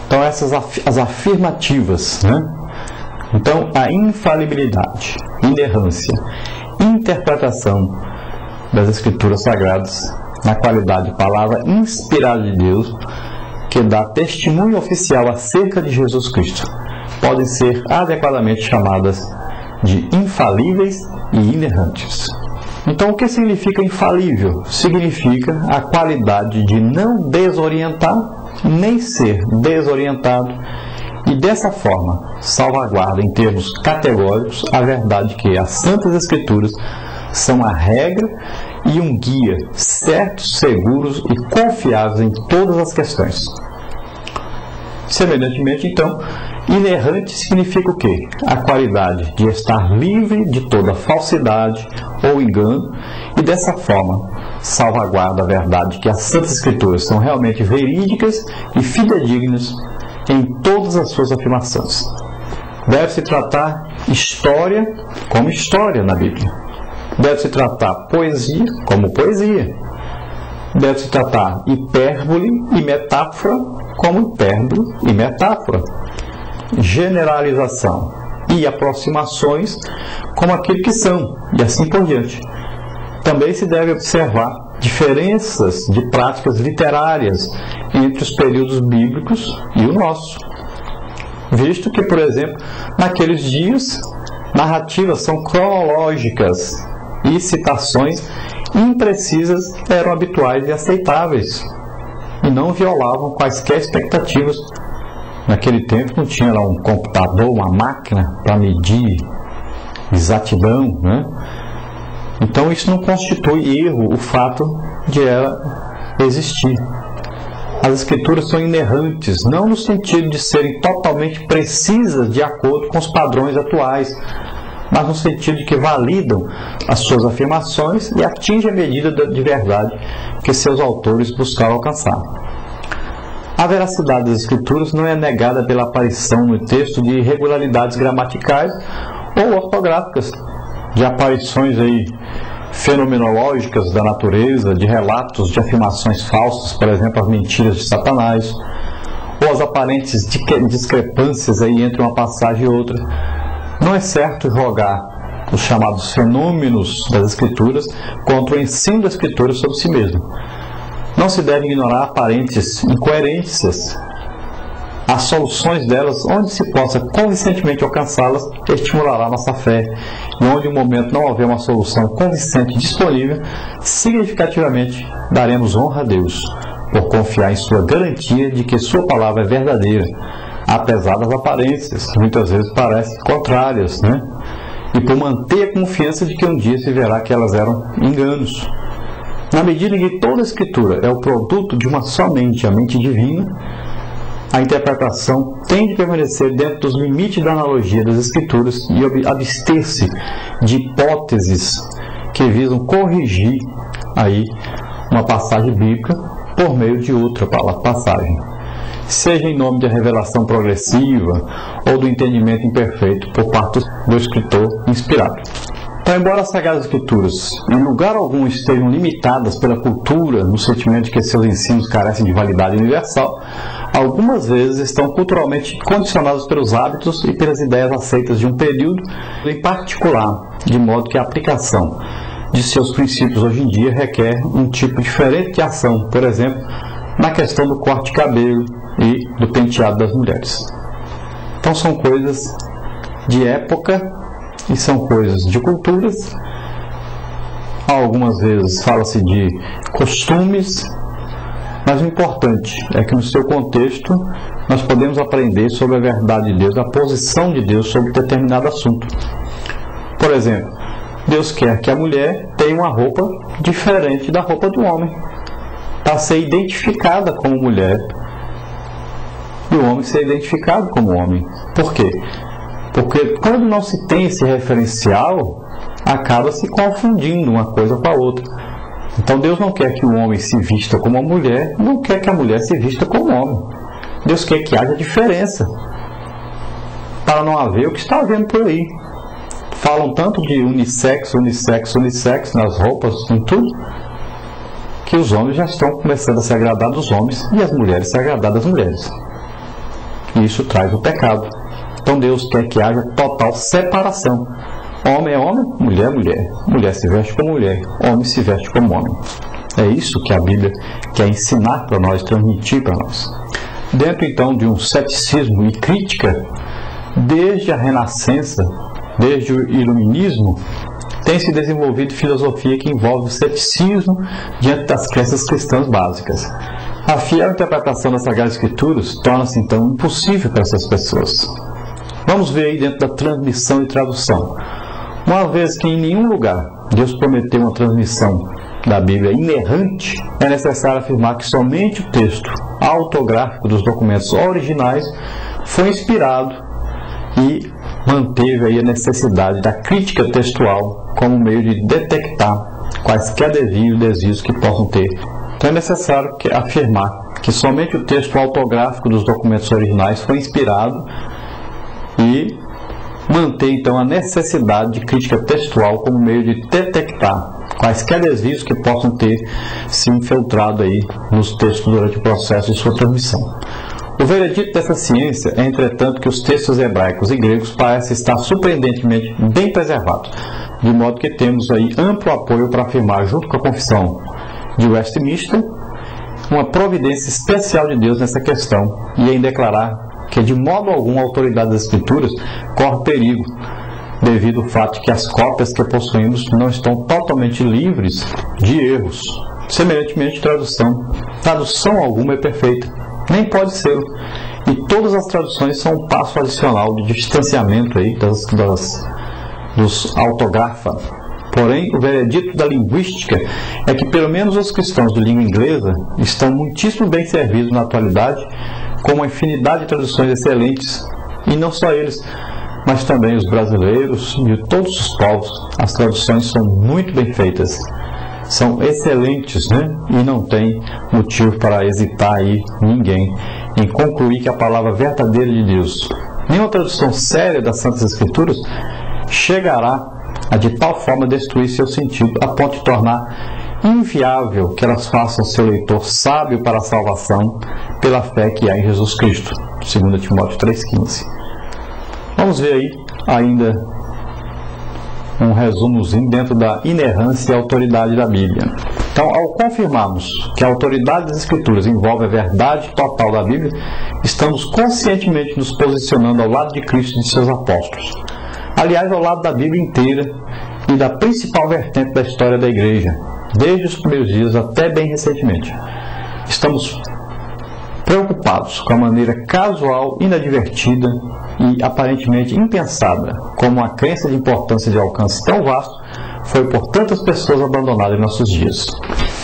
Então essas as afirmativas, né? Então a infalibilidade, inerrância, interpretação das Escrituras Sagradas na qualidade de palavra inspirada de Deus, que dá testemunho oficial acerca de Jesus Cristo, podem ser adequadamente chamadas de infalíveis e inerrantes. Então, o que significa infalível? Significa a qualidade de não desorientar, nem ser desorientado, e dessa forma salvaguarda em termos categóricos a verdade que as Santas Escrituras são a regra e um guia certos, seguros e confiáveis em todas as questões. Semelhantemente, então, inerrante significa o quê? A qualidade de estar livre de toda falsidade ou engano e dessa forma salvaguarda a verdade que as Santas Escrituras são realmente verídicas e fidedignas em todas as suas afirmações. Deve-se tratar história como história na Bíblia. Deve-se tratar poesia como poesia. Deve-se tratar hipérbole e metáfora como hipérbole e metáfora. Generalização e aproximações como aquilo que são, e assim por diante. Também se deve observar diferenças de práticas literárias entre os períodos bíblicos e o nosso. Visto que, por exemplo, naqueles dias, narrativas são cronológicas e citações imprecisas eram habituais e aceitáveis, e não violavam quaisquer expectativas. Naquele tempo não tinha lá um computador, uma máquina para medir exatidão, né? Então isso não constitui erro o fato de ela existir. As Escrituras são inerrantes, não no sentido de serem totalmente precisas de acordo com os padrões atuais, mas no sentido de que validam as suas afirmações e atingem a medida de verdade que seus autores buscaram alcançar. A veracidade das Escrituras não é negada pela aparição no texto de irregularidades gramaticais ou ortográficas, de aparições fenomenológicas da natureza, de relatos de afirmações falsas, por exemplo, as mentiras de Satanás, ou as aparentes discrepâncias entre uma passagem e outra. Não é certo jogar os chamados fenômenos das Escrituras contra o ensino da Escritura sobre si mesmo. Não se deve ignorar aparentes incoerências. As soluções delas, onde se possa convincentemente alcançá-las, estimulará nossa fé. E onde, no momento, não houver uma solução convincente disponível, significativamente daremos honra a Deus, por confiar em sua garantia de que sua palavra é verdadeira, apesar das aparências, que muitas vezes parecem contrárias, né? E por manter a confiança de que um dia se verá que elas eram enganos. Na medida em que toda a Escritura é o produto de uma só mente, a mente divina, a interpretação tem de permanecer dentro dos limites da analogia das Escrituras e abster-se de hipóteses que visam corrigir uma passagem bíblica por meio de outra passagem, seja em nome da revelação progressiva ou do entendimento imperfeito por parte do escritor inspirado. Então, embora as Sagradas Escrituras em lugar algum estejam limitadas pela cultura, no sentimento de que seus ensinos carecem de validade universal, algumas vezes estão culturalmente condicionadas pelos hábitos e pelas ideias aceitas de um período em particular, de modo que a aplicação de seus princípios hoje em dia requer um tipo diferente de ação, por exemplo, na questão do corte de cabelo e do penteado das mulheres. Então são coisas de época e são coisas de culturas. Algumas vezes fala-se de costumes, mas o importante é que no seu contexto nós podemos aprender sobre a verdade de Deus, a posição de Deus sobre determinado assunto. Por exemplo, Deus quer que a mulher tenha uma roupa diferente da roupa do homem, para ser identificada como mulher e o homem ser identificado como homem. Por quê? Porque quando não se tem esse referencial, acaba se confundindo uma coisa com a outra. Então Deus não quer que o homem se vista como a mulher, não quer que a mulher se vista como homem. Deus quer que haja diferença, para não haver o que está havendo por aí. Falam tanto de unissex nas roupas, em tudo, que os homens já estão começando a se agradar dos homens e as mulheres se agradar das mulheres. E isso traz o pecado. Então Deus quer que haja total separação. Homem é homem, mulher é mulher. Mulher se veste como mulher, homem se veste como homem. É isso que a Bíblia quer ensinar para nós, transmitir para nós. Dentro então de um ceticismo e crítica, desde a Renascença, desde o Iluminismo, tem se desenvolvido filosofia que envolve o ceticismo diante das crenças cristãs básicas. A fiel interpretação das Sagradas Escrituras torna-se então impossível para essas pessoas. Vamos ver aí dentro da transmissão e tradução. Uma vez que em nenhum lugar Deus prometeu uma transmissão da Bíblia inerrante, é necessário afirmar que somente o texto autográfico dos documentos originais foi inspirado e manteve aí a necessidade da crítica textual como meio de detectar quaisquer desvios que possam ter. Então é necessário afirmar que somente o texto autográfico dos documentos originais foi inspirado e manter então a necessidade de crítica textual como meio de detectar quaisquer desvios que possam ter se infiltrado aí nos textos durante o processo de sua transmissão. O veredito dessa ciência é, entretanto, que os textos hebraicos e gregos parecem estar surpreendentemente bem preservados, de modo que temos aí amplo apoio para afirmar, junto com a Confissão de Westminster, uma providência especial de Deus nessa questão, e em declarar que de modo algum a autoridade das Escrituras corre perigo, devido ao fato de que as cópias que possuímos não estão totalmente livres de erros. Semelhantemente, tradução alguma é perfeita, nem pode ser, e todas as traduções são um passo adicional de distanciamento aí dos autografa. Porém, o veredito da linguística é que pelo menos os cristãos de língua inglesa estão muitíssimo bem servidos na atualidade, com uma infinidade de traduções excelentes, e não só eles, mas também os brasileiros e todos os povos. As traduções são muito bem feitas, são excelentes, né? E não tem motivo para hesitar aí ninguém em concluir que a palavra verdadeira de Deus, nenhuma tradução séria das Santas Escrituras chegará a de tal forma destruir seu sentido a ponto de tornar inviável que elas façam seu leitor sábio para a salvação pela fé que há em Jesus Cristo. 2 Timóteo 3,15. Vamos ver aí ainda um resumozinho dentro da inerrância e autoridade da Bíblia. Então, ao confirmarmos que a autoridade das Escrituras envolve a verdade total da Bíblia, estamos conscientemente nos posicionando ao lado de Cristo e de seus apóstolos. Aliás, ao lado da Bíblia inteira e da principal vertente da história da Igreja, desde os primeiros dias até bem recentemente. Estamos preocupados com a maneira casual, inadvertida e aparentemente impensada como a crença de importância de alcance tão vasto foi por tantas pessoas abandonada em nossos dias.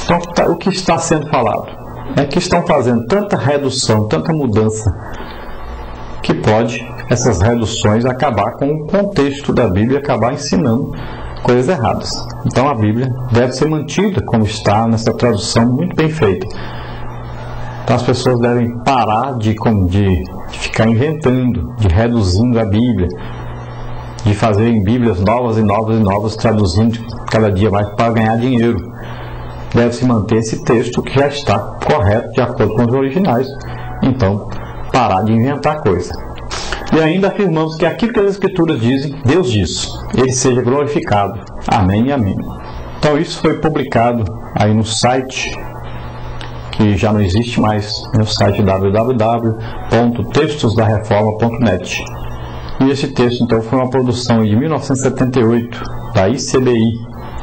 Então, o que está sendo falado é que estão fazendo tanta redução, tanta mudança, que pode essas reduções acabar com o contexto da Bíblia e acabar ensinando coisas erradas. Então a Bíblia deve ser mantida como está nessa tradução muito bem feita. Então as pessoas devem parar de ficar inventando, de reduzindo a Bíblia, de fazerem Bíblias novas e novas e novas, traduzindo cada dia mais para ganhar dinheiro. Deve-se manter esse texto que já está correto, de acordo com os originais. Então, parar de inventar coisa. E ainda afirmamos que aquilo que as Escrituras dizem, Deus diz, Ele seja glorificado. Amém e amém. Então isso foi publicado aí no site, que já não existe mais, no site www.textosdareforma.net. E esse texto então foi uma produção de 1978 da ICBI.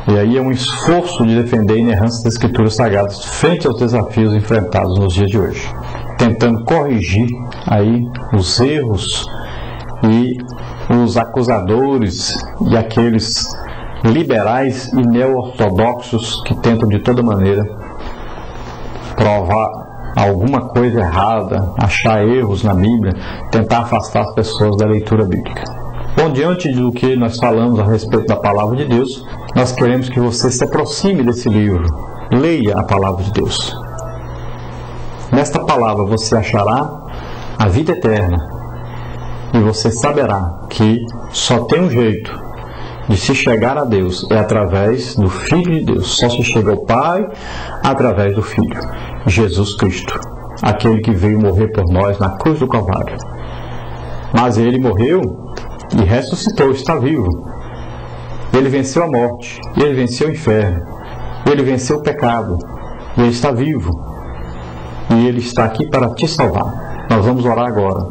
E aí é um esforço de defender a inerrância das Escrituras Sagradas frente aos desafios enfrentados nos dias de hoje, tentando corrigir aí os erros e os acusadores e aqueles liberais e neo-ortodoxos que tentam de toda maneira provar alguma coisa errada, achar erros na Bíblia, tentar afastar as pessoas da leitura bíblica. Bom, diante do que nós falamos a respeito da Palavra de Deus, nós queremos que você se aproxime desse livro, leia a Palavra de Deus. Nesta palavra você achará a vida eterna e você saberá que só tem um jeito de se chegar a Deus, é através do Filho de Deus. Só se chega ao Pai através do Filho, Jesus Cristo. aquele que veio morrer por nós na cruz do Calvário. Mas ele morreu e ressuscitou, está vivo. Ele venceu a morte, ele venceu o inferno, ele venceu o pecado, ele está vivo. E ele está aqui para te salvar. Nós vamos orar agora.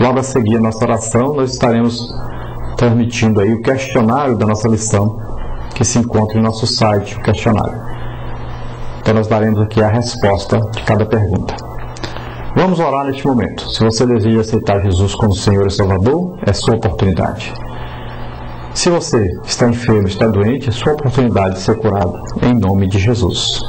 Logo a seguir a nossa oração, nós estaremos transmitindo aí o questionário da nossa lição, que se encontra em nosso site, o questionário. Então nós daremos aqui a resposta de cada pergunta. Vamos orar neste momento. Se você deseja aceitar Jesus como Senhor e Salvador, é sua oportunidade. Se você está enfermo, está doente, é sua oportunidade de ser curado, em nome de Jesus.